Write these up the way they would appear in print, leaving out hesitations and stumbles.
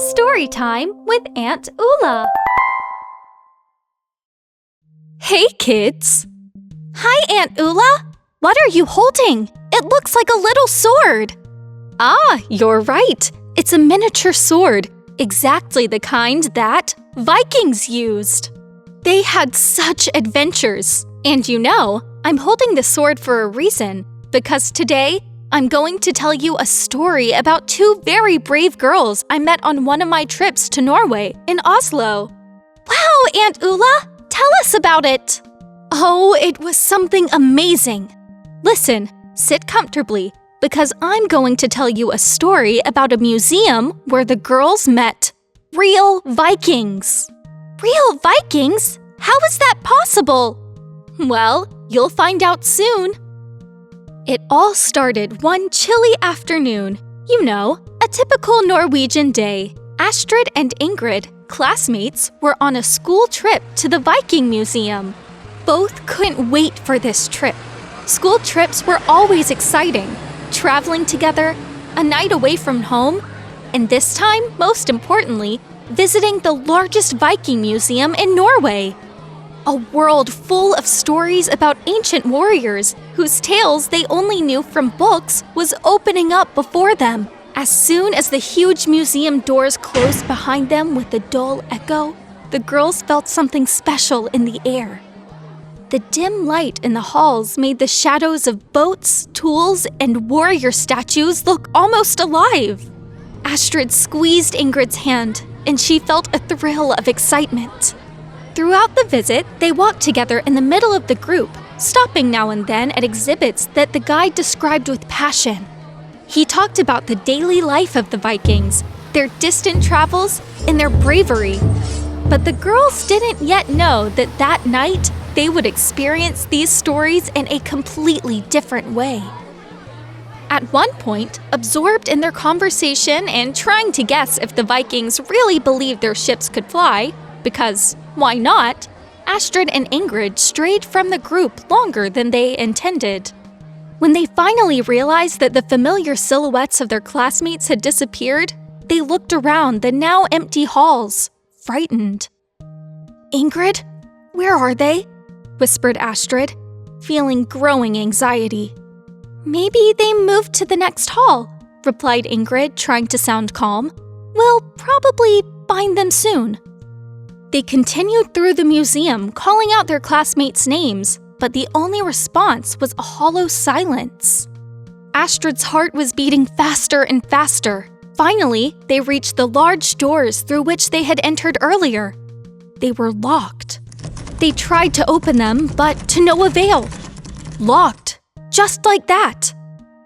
Story time with Aunt Ula. Hey, kids! Hi, Aunt Ula! What are you holding? It looks like a little sword. Ah, you're right. It's a miniature sword, exactly the kind that Vikings used. They had such adventures. And you know, I'm holding the sword for a reason, because today, I'm going to tell you a story about two very brave girls I met on one of my trips to Norway in Oslo. Wow, Aunt Ula! Tell us about it! Oh, it was something amazing. Listen, sit comfortably, because I'm going to tell you a story about a museum where the girls met real Vikings. Real Vikings? How is that possible? Well, you'll find out soon. It all started one chilly afternoon. You know, a typical Norwegian day. Astrid and Ingrid, classmates, were on a school trip to the Viking Museum. Both couldn't wait for this trip. School trips were always exciting. Traveling together, a night away from home, and this time, most importantly, visiting the largest Viking museum in Norway. A world full of stories about ancient warriors whose tales they only knew from books was opening up before them. As soon as the huge museum doors closed behind them with a dull echo, the girls felt something special in the air. The dim light in the halls made the shadows of boats, tools, and warrior statues look almost alive. Astrid squeezed Ingrid's hand, and she felt a thrill of excitement. Throughout the visit, they walked together in the middle of the group, stopping now and then at exhibits that the guide described with passion. He talked about the daily life of the Vikings, their distant travels, and their bravery. But the girls didn't yet know that that night they would experience these stories in a completely different way. At one point, absorbed in their conversation and trying to guess if the Vikings really believed their ships could fly, because why not? Astrid and Ingrid strayed from the group longer than they intended. When they finally realized that the familiar silhouettes of their classmates had disappeared, they looked around the now empty halls, frightened. "Ingrid, where are they?" whispered Astrid, feeling growing anxiety. "Maybe they moved to the next hall," replied Ingrid, trying to sound calm. "We'll probably find them soon." They continued through the museum, calling out their classmates' names, but the only response was a hollow silence. Astrid's heart was beating faster and faster. Finally, they reached the large doors through which they had entered earlier. They were locked. They tried to open them, but to no avail. Locked, just like that.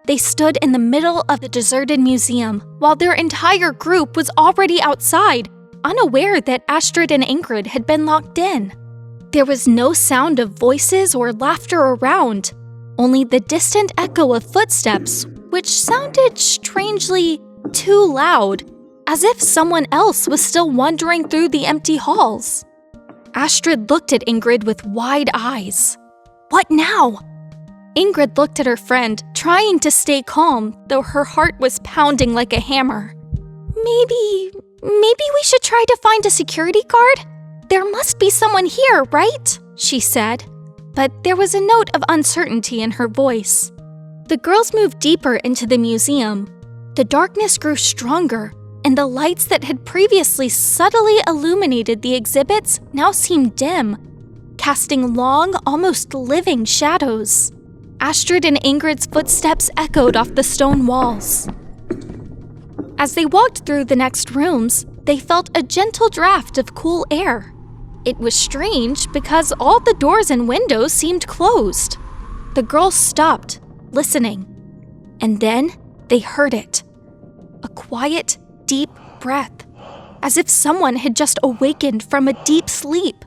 They stood in the middle of the deserted museum, while their entire group was already outside, unaware that Astrid and Ingrid had been locked in. There was no sound of voices or laughter around, only the distant echo of footsteps, which sounded strangely too loud, as if someone else was still wandering through the empty halls. Astrid looked at Ingrid with wide eyes. "What now?" Ingrid looked at her friend, trying to stay calm, though her heart was pounding like a hammer. Maybe we should try to find a security guard? There must be someone here, right? She said, but there was a note of uncertainty in her voice. The girls moved deeper into the museum. The darkness grew stronger, and the lights that had previously subtly illuminated the exhibits now seemed dim, casting long, almost living shadows. Astrid and Ingrid's footsteps echoed off the stone walls. As they walked through the next rooms, they felt a gentle draft of cool air. It was strange because all the doors and windows seemed closed. The girls stopped, listening. And then they heard it. A quiet, deep breath, as if someone had just awakened from a deep sleep.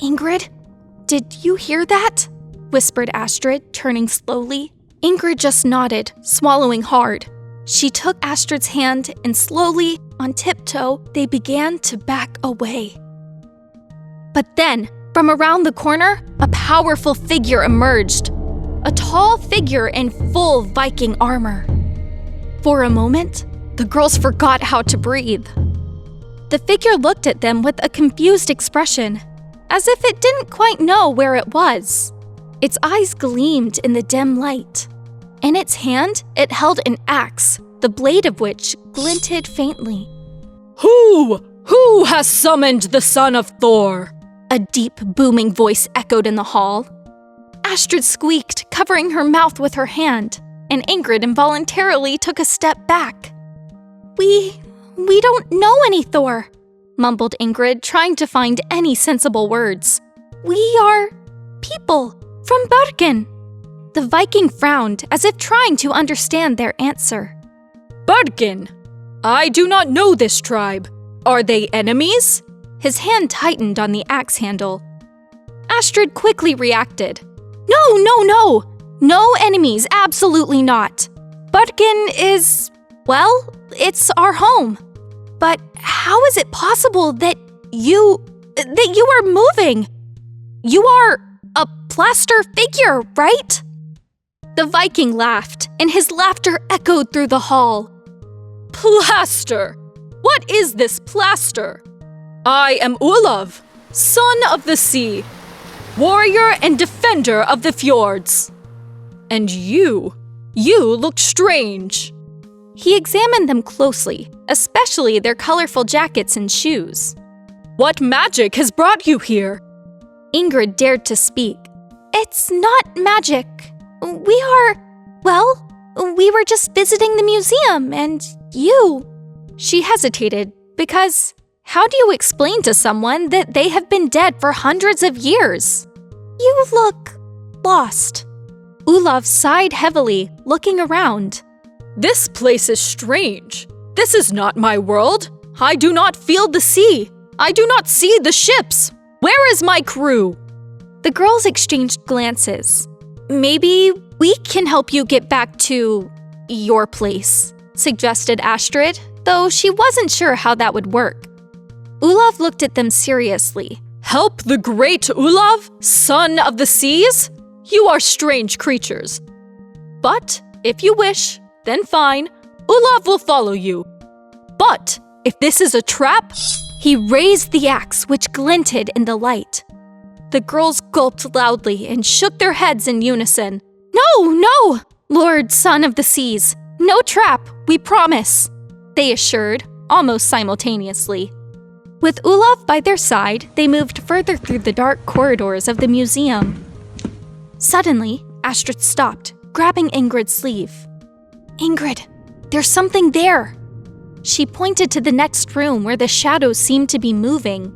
"Ingrid, did you hear that?" whispered Astrid, turning slowly. Ingrid just nodded, swallowing hard. She took Astrid's hand and slowly, on tiptoe, they began to back away. But then, from around the corner, a powerful figure emerged. A tall figure in full Viking armor. For a moment, the girls forgot how to breathe. The figure looked at them with a confused expression, as if it didn't quite know where it was. Its eyes gleamed in the dim light. In its hand, it held an axe, the blade of which glinted faintly. Who has summoned the son of Thor? A deep, booming voice echoed in the hall. Astrid squeaked, covering her mouth with her hand, and Ingrid involuntarily took a step back. We don't know any Thor, mumbled Ingrid, trying to find any sensible words. We are people from Bergen. The Viking frowned, as if trying to understand their answer. Bergen? I do not know this tribe. Are they enemies? His hand tightened on the axe handle. Astrid quickly reacted. No! No enemies, absolutely not. Bergen is, well, it's our home. But how is it possible that you are moving? You are a plaster figure, right? The Viking laughed, and his laughter echoed through the hall. Plaster! What is this plaster? I am Olav, son of the sea, warrior and defender of the fjords. And you look strange. He examined them closely, especially their colorful jackets and shoes. What magic has brought you here? Ingrid dared to speak. It's not magic. We were just visiting the museum, and you... She hesitated, because how do you explain to someone that they have been dead for hundreds of years? You look lost. Olav sighed heavily, looking around. This place is strange. This is not my world. I do not feel the sea. I do not see the ships. Where is my crew? The girls exchanged glances. Maybe we can help you get back to your place, suggested Astrid, though she wasn't sure how that would work. Olav looked at them seriously. Help the great Olav, son of the seas? You are strange creatures. But if you wish, then fine, Olav will follow you. But if this is a trap... He raised the axe, which glinted in the light. The girls gulped loudly and shook their heads in unison. No, Lord Son of the Seas. No trap, we promise, they assured, almost simultaneously. With Olav by their side, they moved further through the dark corridors of the museum. Suddenly, Astrid stopped, grabbing Ingrid's sleeve. Ingrid, there's something there. She pointed to the next room where the shadows seemed to be moving.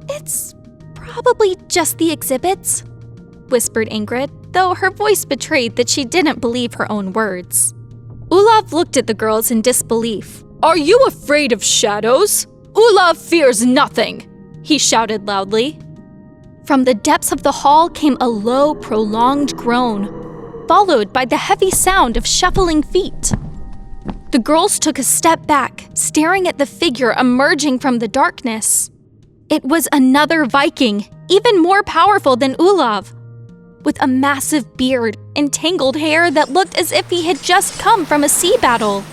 It's probably just the exhibits, whispered Ingrid, though her voice betrayed that she didn't believe her own words. Olav looked at the girls in disbelief. Are you afraid of shadows? Olav fears nothing, he shouted loudly. From the depths of the hall came a low, prolonged groan, followed by the heavy sound of shuffling feet. The girls took a step back, staring at the figure emerging from the darkness. It was another Viking, even more powerful than Olav, with a massive beard and tangled hair that looked as if he had just come from a sea battle.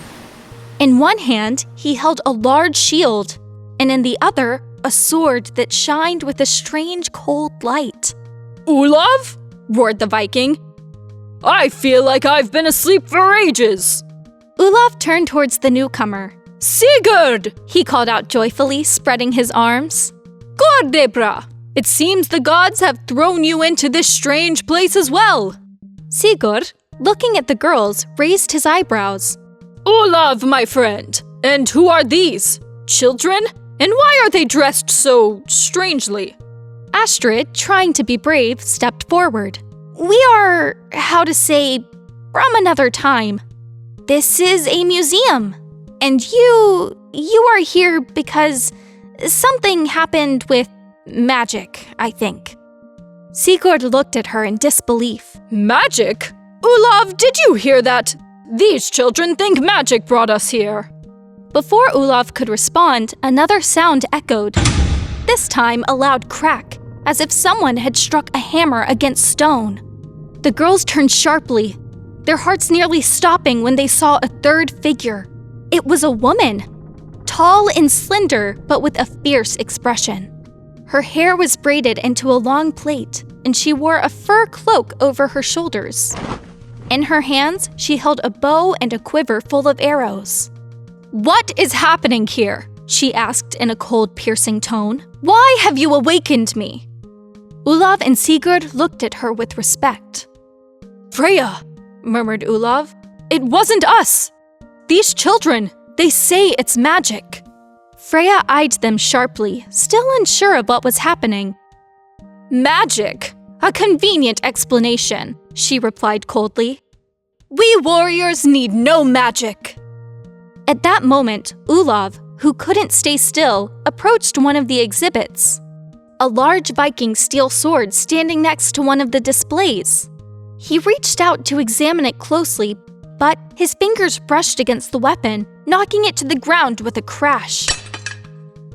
In one hand, he held a large shield, and in the other, a sword that shined with a strange cold light. Olav? Roared the Viking. I feel like I've been asleep for ages. Olav turned towards the newcomer. Sigurd! He called out joyfully, spreading his arms. Gordebra! It seems the gods have thrown you into this strange place as well. Sigurd, looking at the girls, raised his eyebrows. Olav, my friend. And who are these? Children? And why are they dressed so strangely? Astrid, trying to be brave, stepped forward. We are, from another time. This is a museum, and you are here because something happened with magic, I think. Sigurd looked at her in disbelief. Magic? Olav, did you hear that? These children think magic brought us here. Before Olav could respond, another sound echoed. This time a loud crack, as if someone had struck a hammer against stone. The girls turned sharply, their hearts nearly stopping when they saw a third figure. It was a woman, tall and slender, but with a fierce expression. Her hair was braided into a long plait, and she wore a fur cloak over her shoulders. In her hands, she held a bow and a quiver full of arrows. "What is happening here?" she asked in a cold, piercing tone. "Why have you awakened me?" Olav and Sigurd looked at her with respect. "Freya," murmured Olav, "it wasn't us. These children, they say it's magic." Freya eyed them sharply, still unsure of what was happening. "Magic? A convenient explanation," she replied coldly. "We warriors need no magic." At that moment, Olav, who couldn't stay still, approached one of the exhibits. A large Viking steel sword standing next to one of the displays. He reached out to examine it closely, but his fingers brushed against the weapon, knocking it to the ground with a crash.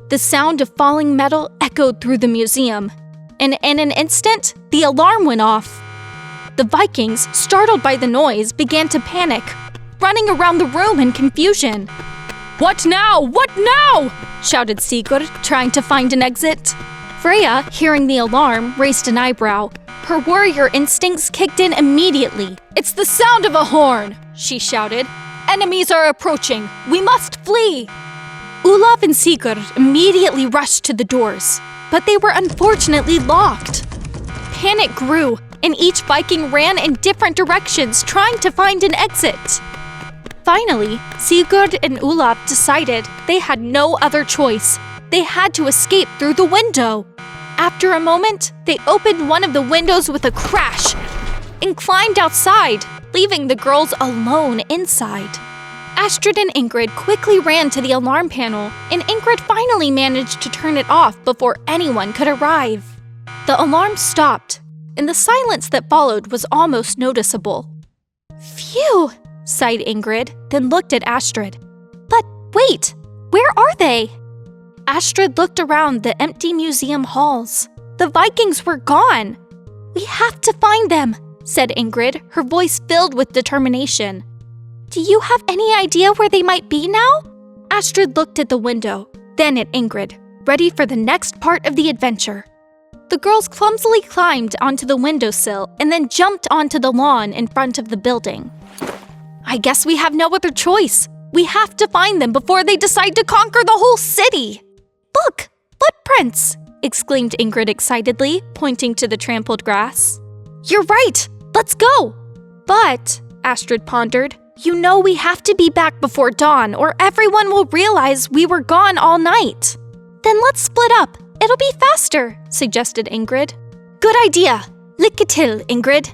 The sound of falling metal echoed through the museum, and in an instant, the alarm went off. The Vikings, startled by the noise, began to panic, running around the room in confusion. "What now? What now?" shouted Sigurd, trying to find an exit. Freya, hearing the alarm, raised an eyebrow. Her warrior instincts kicked in immediately. "It's the sound of a horn," she shouted. "Enemies are approaching. We must flee." Olav and Sigurd immediately rushed to the doors, but they were unfortunately locked. Panic grew, and each Viking ran in different directions trying to find an exit. Finally, Sigurd and Olav decided they had no other choice. They had to escape through the window. After a moment, they opened one of the windows with a crash and climbed outside, leaving the girls alone inside. Astrid and Ingrid quickly ran to the alarm panel, and Ingrid finally managed to turn it off before anyone could arrive. The alarm stopped, and the silence that followed was almost noticeable. "Phew," sighed Ingrid, then looked at Astrid. "But wait, where are they?" Astrid looked around the empty museum halls. The Vikings were gone. "We have to find them," said Ingrid, her voice filled with determination. "Do you have any idea where they might be now?" Astrid looked at the window, then at Ingrid, ready for the next part of the adventure. The girls clumsily climbed onto the windowsill and then jumped onto the lawn in front of the building. "I guess we have no other choice. We have to find them before they decide to conquer the whole city." "Look, footprints!" exclaimed Ingrid excitedly, pointing to the trampled grass. "You're right! Let's go!" "But," Astrid pondered, "you know we have to be back before dawn or everyone will realize we were gone all night." "Then let's split up. It'll be faster," suggested Ingrid. "Good idea! Lycka till, Ingrid."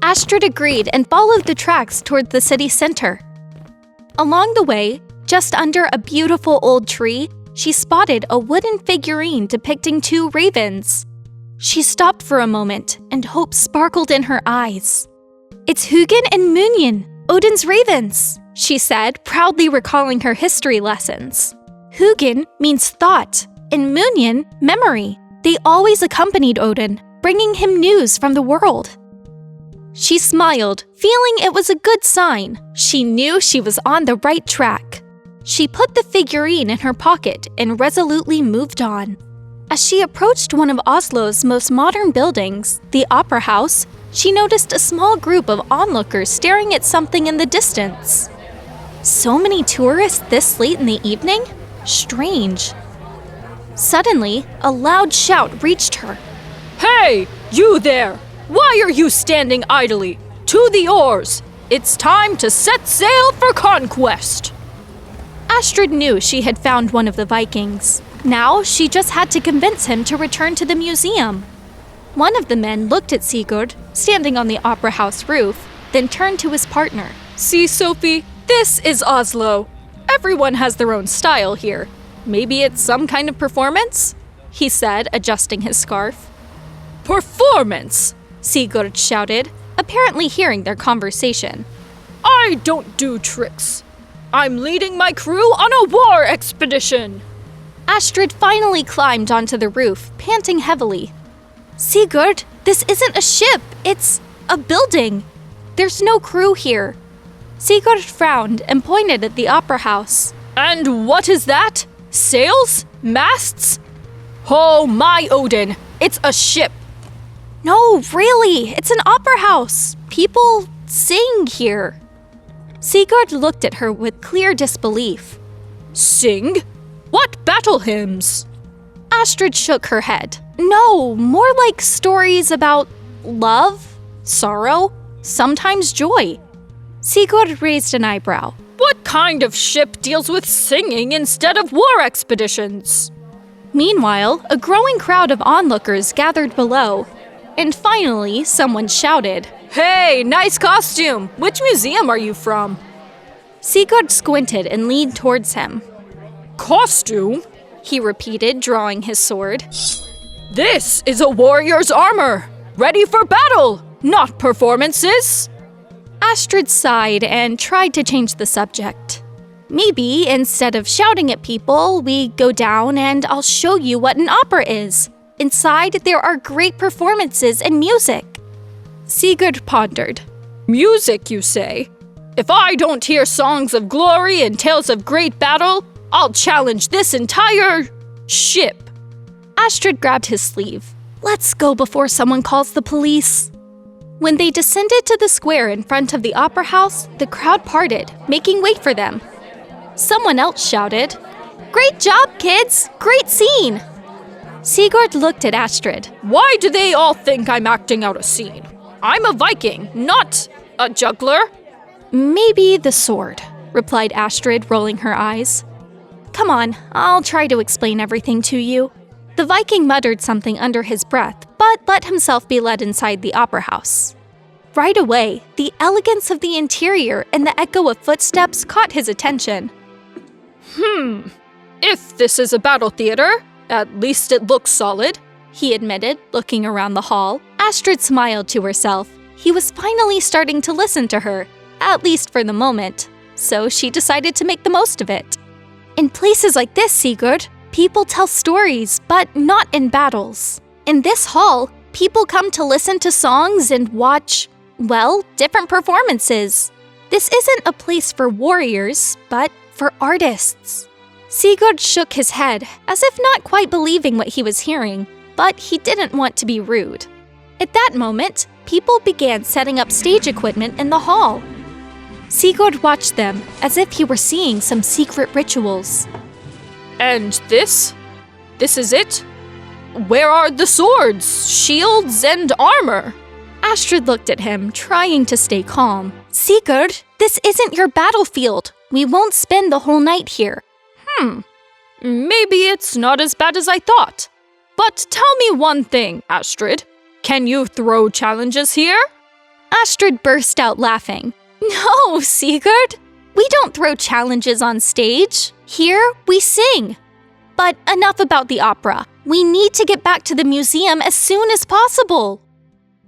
Astrid agreed and followed the tracks toward the city center. Along the way, just under a beautiful old tree, she spotted a wooden figurine depicting two ravens. She stopped for a moment, and hope sparkled in her eyes. "It's Hugin and Munyin, Odin's ravens," she said, proudly recalling her history lessons. Hugin means thought, and Munyin, memory. They always accompanied Odin, bringing him news from the world. She smiled, feeling it was a good sign. She knew she was on the right track. She put the figurine in her pocket and resolutely moved on. As she approached one of Oslo's most modern buildings, the Opera House, she noticed a small group of onlookers staring at something in the distance. So many tourists this late in the evening? Strange. Suddenly, a loud shout reached her. "Hey, you there! Why are you standing idly? To the oars! It's time to set sail for conquest!" Astrid knew she had found one of the Vikings. Now she just had to convince him to return to the museum. One of the men looked at Sigurd, standing on the Opera House roof, then turned to his partner. "See, Sophie, this is Oslo. Everyone has their own style here. Maybe it's some kind of performance?" he said, adjusting his scarf. "Performance!" Sigurd shouted, apparently hearing their conversation. "I don't do tricks. I'm leading my crew on a war expedition." Astrid finally climbed onto the roof, panting heavily. "Sigurd, this isn't a ship, it's a building. There's no crew here." Sigurd frowned and pointed at the opera house. And what is that? Sails? Masts? Oh, my Odin, it's a ship. No, really, it's an opera house. People sing here. Sigurd looked at her with clear disbelief. Sing? What battle hymns? Astrid shook her head. No, more like stories about love, sorrow, sometimes joy. Sigurd raised an eyebrow. What kind of ship deals with singing instead of war expeditions? Meanwhile, a growing crowd of onlookers gathered below. And finally, someone shouted, Hey, nice costume! Which museum are you from? Sigurd squinted and leaned towards him. Costume? He repeated, drawing his sword. This is a warrior's armor! Ready for battle, not performances! Astrid sighed and tried to change the subject. Maybe, instead of shouting at people, we go down and I'll show you what an opera is. Inside, there are great performances and music. Sigurd pondered. Music, you say? If I don't hear songs of glory and tales of great battle, I'll challenge this entire ship. Astrid grabbed his sleeve. Let's go before someone calls the police. When they descended to the square in front of the opera house, the crowd parted, making way for them. Someone else shouted, Great job, kids! Great scene! Sigurd looked at Astrid. Why do they all think I'm acting out a scene? I'm a Viking, not a juggler. Maybe the sword, replied Astrid, rolling her eyes. Come on, I'll try to explain everything to you. The Viking muttered something under his breath, but let himself be led inside the opera house. Right away, the elegance of the interior and the echo of footsteps caught his attention. If this is a battle theater, at least it looks solid, he admitted, looking around the hall. Astrid smiled to herself. He was finally starting to listen to her, at least for the moment, so she decided to make the most of it. In places like this, Sigurd, people tell stories, but not in battles. In this hall, people come to listen to songs and watch, well, different performances. This isn't a place for warriors, but for artists. Sigurd shook his head, as if not quite believing what he was hearing, but he didn't want to be rude. At that moment, people began setting up stage equipment in the hall. Sigurd watched them as if he were seeing some secret rituals. And this? This is it? Where are the swords, shields, and armor? Astrid looked at him, trying to stay calm. Sigurd, this isn't your battlefield. We won't spend the whole night here. Maybe it's not as bad as I thought. But tell me one thing, Astrid. Can you throw challenges here? Astrid burst out laughing. No, Sigurd. We don't throw challenges on stage. Here, we sing. But enough about the opera. We need to get back to the museum as soon as possible.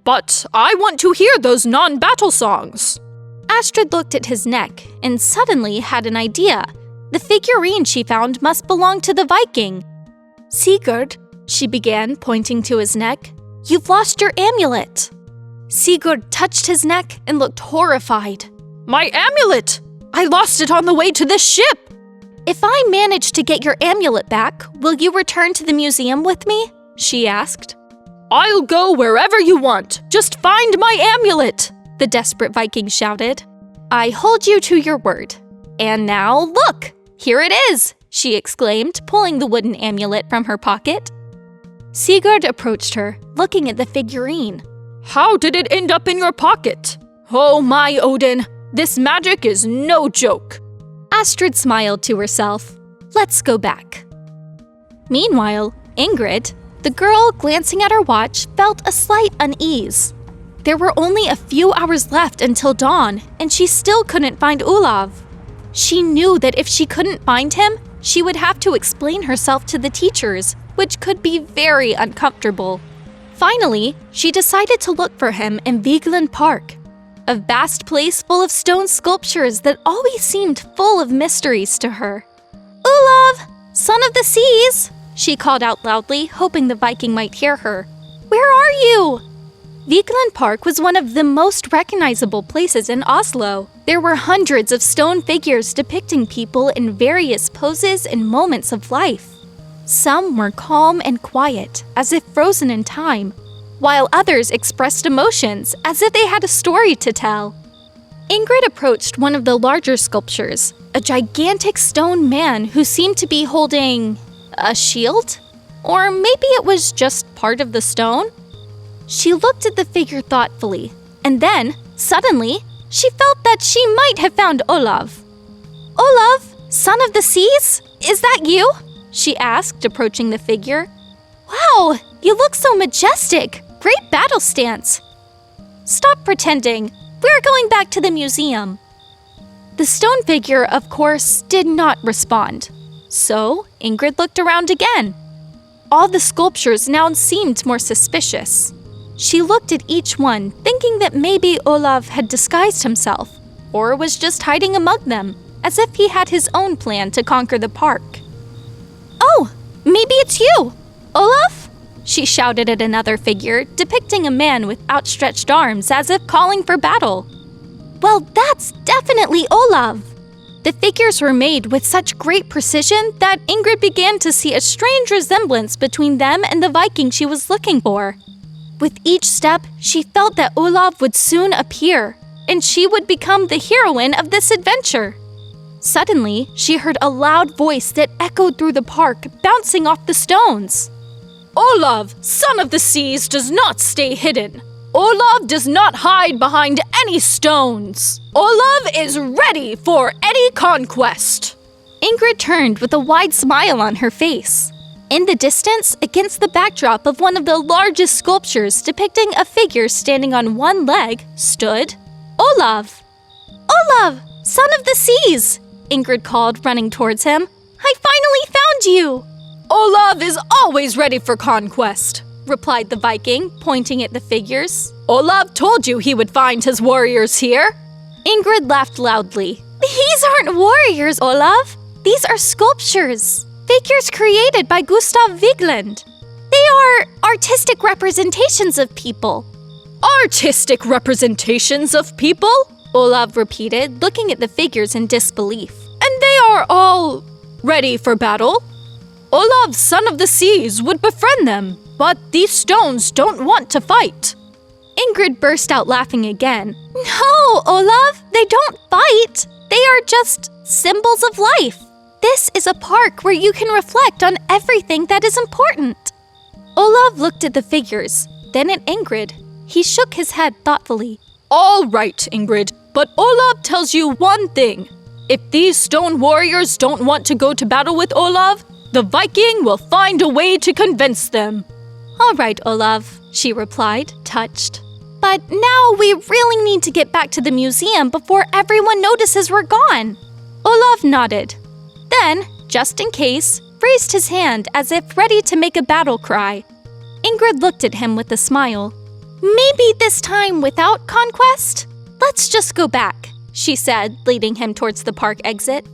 But I want to hear those non-battle songs. Astrid looked at his neck and suddenly had an idea. The figurine she found must belong to the Viking. Sigurd, she began, pointing to his neck, you've lost your amulet. Sigurd touched his neck and looked horrified. My amulet! I lost it on the way to this ship! If I manage to get your amulet back, will you return to the museum with me? She asked. I'll go wherever you want. Just find my amulet! The desperate Viking shouted. I hold you to your word. And now, look! Here it is! She exclaimed, pulling the wooden amulet from her pocket. Sigurd approached her, looking at the figurine. How did it end up in your pocket? Oh my Odin, this magic is no joke. Astrid smiled to herself. Let's go back. Meanwhile, Ingrid, the girl glancing at her watch, felt a slight unease. There were only a few hours left until dawn, and she still couldn't find Olav. She knew that if she couldn't find him, she would have to explain herself to the teachers, which could be very uncomfortable. Finally, she decided to look for him in Vigeland Park, a vast place full of stone sculptures that always seemed full of mysteries to her. Olav, son of the seas, she called out loudly, hoping the Viking might hear her. Where are you? Vigeland Park was one of the most recognizable places in Oslo. There were hundreds of stone figures depicting people in various poses and moments of life. Some were calm and quiet, as if frozen in time, while others expressed emotions as if they had a story to tell. Ingrid approached one of the larger sculptures, a gigantic stone man who seemed to be holding a shield? Or maybe it was just part of the stone? She looked at the figure thoughtfully, and then, suddenly, she felt that she might have found Olav. "Olav, son of the seas, is that you?" she asked, approaching the figure. "Wow, you look so majestic. Great battle stance." "Stop pretending. We're going back to the museum." The stone figure, of course, did not respond. So, Ingrid looked around again. All the sculptures now seemed more suspicious. She looked at each one, thinking that maybe Olav had disguised himself, or was just hiding among them, as if he had his own plan to conquer the park. "Oh, maybe it's you, Olav?" she shouted at another figure, depicting a man with outstretched arms as if calling for battle. "Well, that's definitely Olav." The figures were made with such great precision that Ingrid began to see a strange resemblance between them and the Viking she was looking for. With each step, she felt that Olav would soon appear, and she would become the heroine of this adventure. Suddenly, she heard a loud voice that echoed through the park, bouncing off the stones. Olav, son of the seas, does not stay hidden. Olav does not hide behind any stones. Olav is ready for any conquest." Ingrid turned with a wide smile on her face. In the distance, against the backdrop of one of the largest sculptures depicting a figure standing on one leg, stood Olav. "Olav, son of the seas!" Ingrid called, running towards him. "I finally found you!" "Olav is always ready for conquest," replied the Viking, pointing at the figures. "Olav told you he would find his warriors here." Ingrid laughed loudly. "These aren't warriors, Olav. These are sculptures. Figures created by Gustav Vigeland. They are artistic representations of people." "Artistic representations of people?" Olav repeated, looking at the figures in disbelief. "And they are all ready for battle? Olav, son of the seas, would befriend them, but these stones don't want to fight." Ingrid burst out laughing again. "No, Olav, they don't fight. They are just symbols of life. This is a park where you can reflect on everything that is important." Olav looked at the figures, then at Ingrid. He shook his head thoughtfully. "All right, Ingrid, but Olav tells you one thing. If these stone warriors don't want to go to battle with Olav, the Viking will find a way to convince them." "All right, Olav," she replied, touched. "But now we really need to get back to the museum before everyone notices we're gone." Olav nodded. Then, just in case, raised his hand as if ready to make a battle cry. Ingrid looked at him with a smile. "Maybe this time without conquest? Let's just go back," she said, leading him towards the park exit.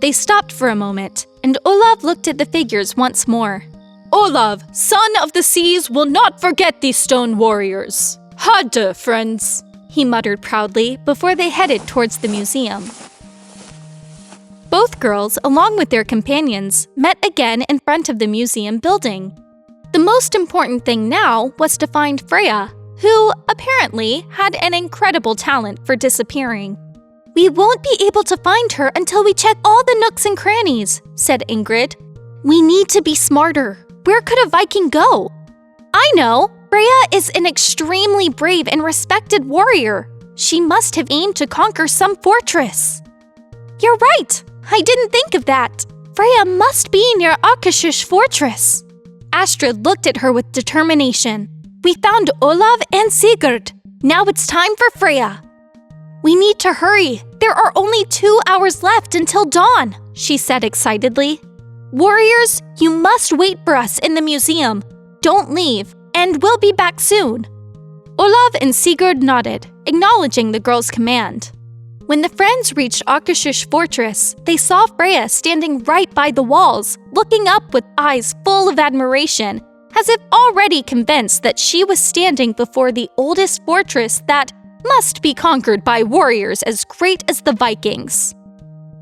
They stopped for a moment, and Olav looked at the figures once more. "Olav, son of the seas, will not forget these stone warriors. Hadde, friends," he muttered proudly before they headed towards the museum. Both girls, along with their companions, met again in front of the museum building. The most important thing now was to find Freya, who apparently had an incredible talent for disappearing. "We won't be able to find her until we check all the nooks and crannies," said Ingrid. "We need to be smarter. Where could a Viking go?" "I know! Freya is an extremely brave and respected warrior. She must have aimed to conquer some fortress." "You're right! I didn't think of that. Freya must be near Akershus fortress." Astrid looked at her with determination. "We found Olav and Sigurd. Now it's time for Freya." "We need to hurry. There are only 2 hours left until dawn," she said excitedly. "Warriors, you must wait for us in the museum. Don't leave, and we'll be back soon." Olav and Sigurd nodded, acknowledging the girl's command. When the friends reached Akershus fortress, they saw Freya standing right by the walls, looking up with eyes full of admiration, as if already convinced that she was standing before the oldest fortress that must be conquered by warriors as great as the Vikings.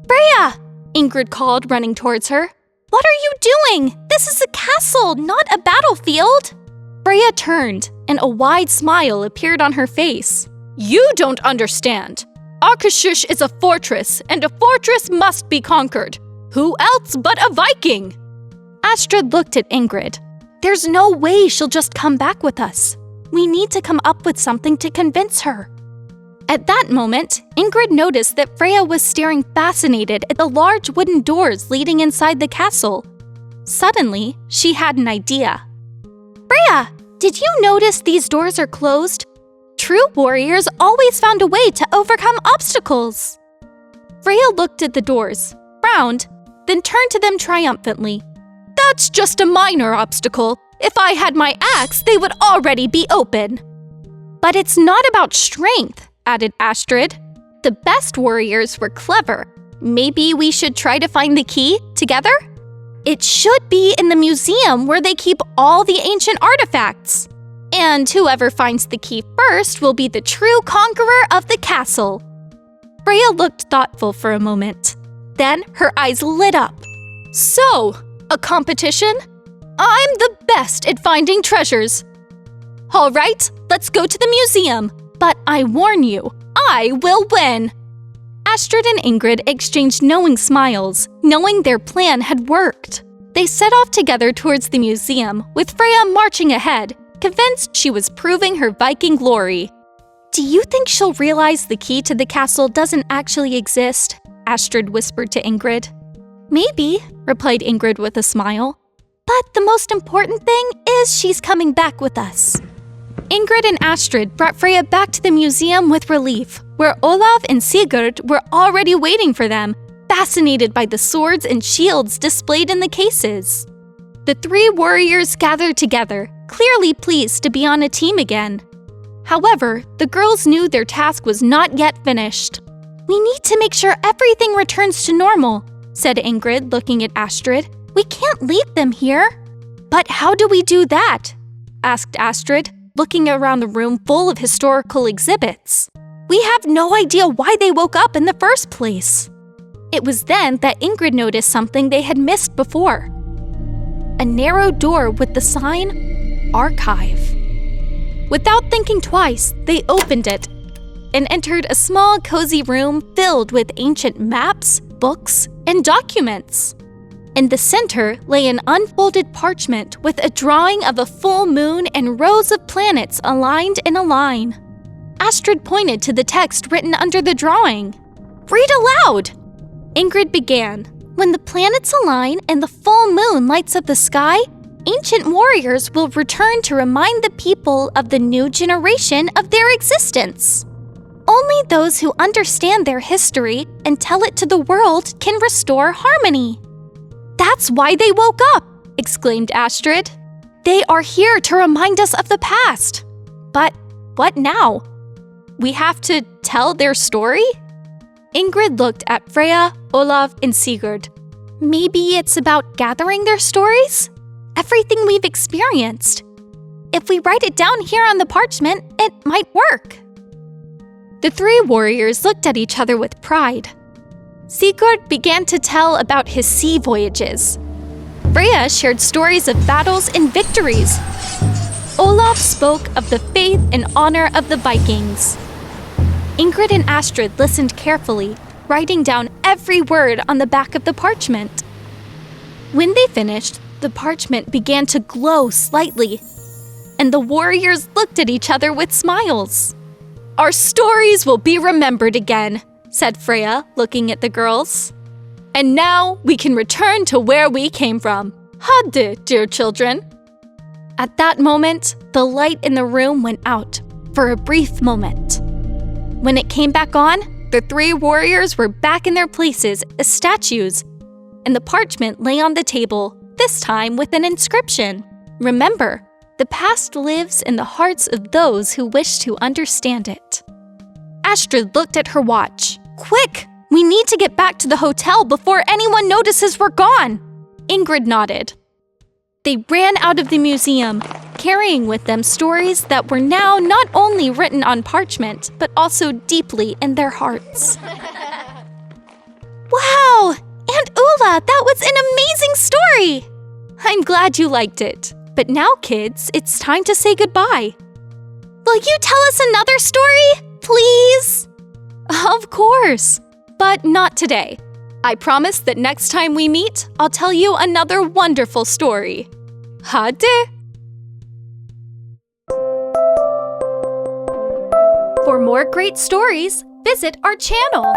"Freya!" Ingrid called, running towards her. "What are you doing? This is a castle, not a battlefield." Freya turned, and a wide smile appeared on her face. "You don't understand. Akershus is a fortress, and a fortress must be conquered. Who else but a Viking?" Astrid looked at Ingrid. "There's no way she'll just come back with us. We need to come up with something to convince her." At that moment, Ingrid noticed that Freya was staring fascinated at the large wooden doors leading inside the castle. Suddenly, she had an idea. "Freya, did you notice these doors are closed? True warriors always found a way to overcome obstacles." Freya looked at the doors, frowned, then turned to them triumphantly. "That's just a minor obstacle. If I had my axe, they would already be open." "But it's not about strength," added Astrid. "The best warriors were clever. Maybe we should try to find the key together? It should be in the museum where they keep all the ancient artifacts. And whoever finds the key first will be the true conqueror of the castle." Freya looked thoughtful for a moment. Then her eyes lit up. "So, a competition? I'm the best at finding treasures. All right, let's go to the museum. But I warn you, I will win." Astrid and Ingrid exchanged knowing smiles, knowing their plan had worked. They set off together towards the museum, with Freya marching ahead, convinced she was proving her Viking glory. "Do you think she'll realize the key to the castle doesn't actually exist?" Astrid whispered to Ingrid. "Maybe," replied Ingrid with a smile. "But the most important thing is she's coming back with us." Ingrid and Astrid brought Freya back to the museum with relief, where Olav and Sigurd were already waiting for them, fascinated by the swords and shields displayed in the cases. The three warriors gathered together, clearly pleased to be on a team again. However, the girls knew their task was not yet finished. "We need to make sure everything returns to normal," said Ingrid, looking at Astrid. "We can't leave them here." "But how do we do that?" asked Astrid, looking around the room full of historical exhibits. "We have no idea why they woke up in the first place." It was then that Ingrid noticed something they had missed before. A narrow door with the sign, "Archive." Without thinking twice, they opened it and entered a small, cozy room filled with ancient maps, books, and documents. In the center lay an unfolded parchment with a drawing of a full moon and rows of planets aligned in a line. Astrid pointed to the text written under the drawing. "Read aloud!" Ingrid began. "When the planets align and the full moon lights up the sky, ancient warriors will return to remind the people of the new generation of their existence. Only those who understand their history and tell it to the world can restore harmony." "That's why they woke up!" exclaimed Astrid. "They are here to remind us of the past." "But what now? We have to tell their story?" Ingrid looked at Freya, Olav, and Sigurd. "Maybe it's about gathering their stories? Everything we've experienced. If we write it down here on the parchment, it might work." The three warriors looked at each other with pride. Sigurd began to tell about his sea voyages. Freya shared stories of battles and victories. Olaf spoke of the faith and honor of the Vikings. Ingrid and Astrid listened carefully, writing down every word on the back of the parchment. When they finished, the parchment began to glow slightly, and the warriors looked at each other with smiles. "Our stories will be remembered again," said Freya, looking at the girls. "And now we can return to where we came from. Hade, dear children." At that moment, the light in the room went out for a brief moment. When it came back on, the three warriors were back in their places as statues, and the parchment lay on the table, this time with an inscription. "Remember, the past lives in the hearts of those who wish to understand it." Astrid looked at her watch. "Quick! We need to get back to the hotel before anyone notices we're gone!" Ingrid nodded. They ran out of the museum, carrying with them stories that were now not only written on parchment, but also deeply in their hearts. Wow! Aunt Ula, that was an amazing story! I'm glad you liked it. But now, kids, it's time to say goodbye. Will you tell us another story, please? Of course, but not today. I promise that next time we meet, I'll tell you another wonderful story. Ha det! For more great stories, visit our channel.